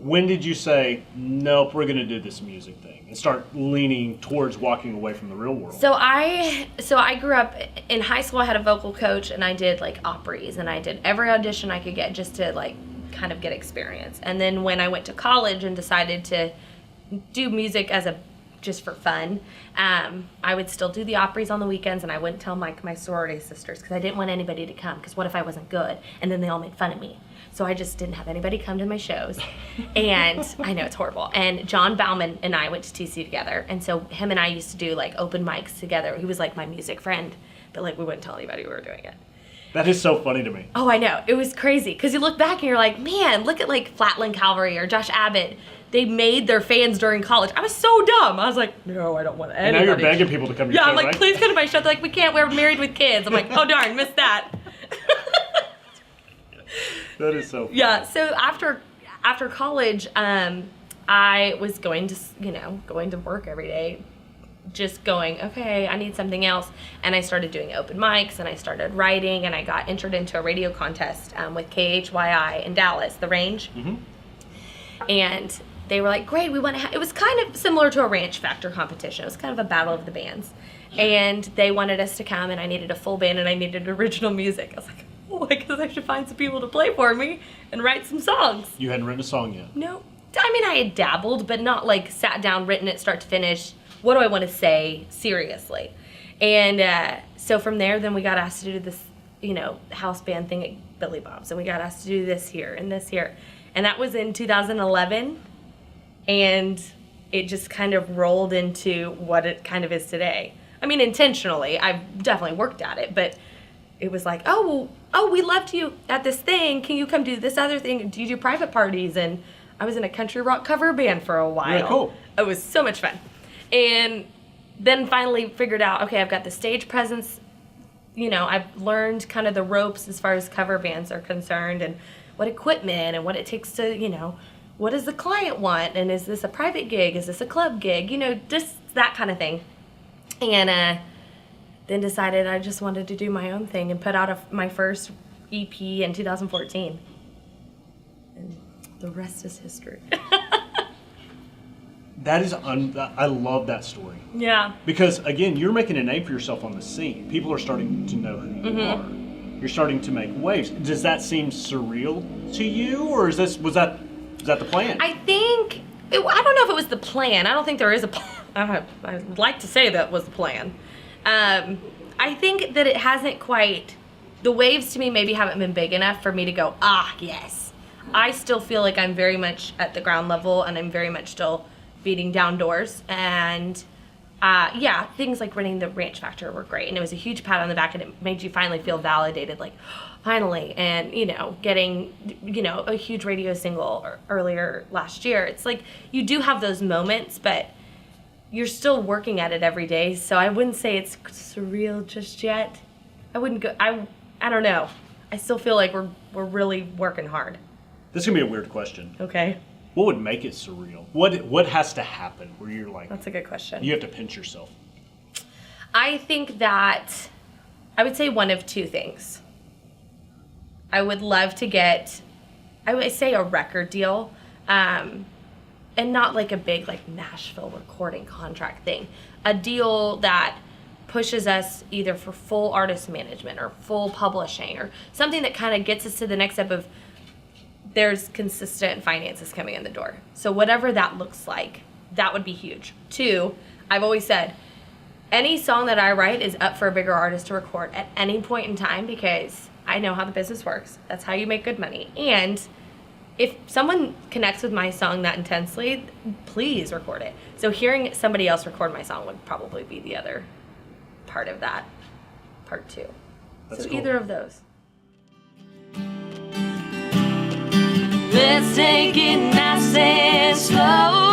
When did you say, nope, we're going to do this music thing and start leaning towards walking away from the real world? So I grew up in high school. I had a vocal coach, and I did like Opries, and I did every audition I could get just to like kind of get experience. And then when I went to college and decided to do music as just for fun, I would still do the Opries on the weekends, and I wouldn't tell my sorority sisters because I didn't want anybody to come, because what if I wasn't good? And then they all made fun of me. So I just didn't have anybody come to my shows. And I know it's horrible. And John Bauman and I went to TC together. And so him and I used to do like open mics together. He was like my music friend, but like we wouldn't tell anybody we were doing it. That is so funny to me. Oh, I know. It was crazy. Because you look back and you're like, man, look at like Flatland Cavalry or Josh Abbott. They made their fans during college. I was so dumb. I was like, no, I don't want anybody. And now you're begging people to come to your show, I'm like, right? please come to my show. They're like, we can't. We're married with kids. I'm like, oh, darn, missed that. That is so funny. Yeah, so after college, I was going to work every day, just going, okay, I need something else. And I started doing open mics, and I started writing, and I got entered into a radio contest with KHYI in Dallas, The Range. Mm-hmm. And they were like, great, we want to it was kind of similar to a Ranch Factor competition. It was kind of a battle of the bands. And they wanted us to come, and I needed a full band, and I needed original music. I was like, oh, I guess I should find some people to play for me and write some songs. You hadn't written a song yet? No. I mean, I had dabbled, but not like sat down, written it start to finish. What do I want to say seriously? And so from there, then we got asked to do this, house band thing at Billy Bob's. And we got asked to do this here and this here. And that was in 2011. And it just kind of rolled into what it kind of is today. I mean, intentionally, I've definitely worked at it, but it was like, oh, we loved you at this thing. Can you come do this other thing? Do you do private parties? And I was in a country rock cover band for a while. Really cool. It was so much fun. And then finally figured out, okay, I've got the stage presence. I've learned kind of the ropes as far as cover bands are concerned, and what equipment and what it takes to, what does the client want? And is this a private gig? Is this a club gig? Just that kind of thing. And then decided I just wanted to do my own thing and put out my first EP in 2014. And the rest is history. That is, I love that story. Yeah. Because, again, you're making a name for yourself on the scene. People are starting to know who you are. You're starting to make waves. Does that seem surreal to you, or was that the plan? I think, I don't know if it was the plan. I don't think there is a plan. I'd like to say that was the plan. I think that it hasn't quite, the waves to me maybe haven't been big enough for me to go, yes. I still feel like I'm very much at the ground level, and I'm very much still beating down doors. And things like winning the Ranch Factor were great, and it was a huge pat on the back, and it made you finally feel validated, like, finally. And getting a huge radio single earlier last year, it's like you do have those moments, but you're still working at it every day. So I wouldn't say it's surreal just yet. I wouldn't go, I don't know. I still feel like we're really working hard. This is going to be a weird question. Okay. What would make it surreal? What has to happen where you're like... That's a good question. You have to pinch yourself. I think that I would say one of two things. I would love to get, I would say, a record deal, and not like a big like Nashville recording contract thing. A deal that pushes us either for full artist management or full publishing, or something that kind of gets us to the next step of there's consistent finances coming in the door. So whatever that looks like, that would be huge. Two, I've always said, any song that I write is up for a bigger artist to record at any point in time, because I know how the business works. That's how you make good money. And if someone connects with my song that intensely, please record it. So hearing somebody else record my song would probably be the other part of that, part two. That's so cool. Either of those. Let's take it nice and slow.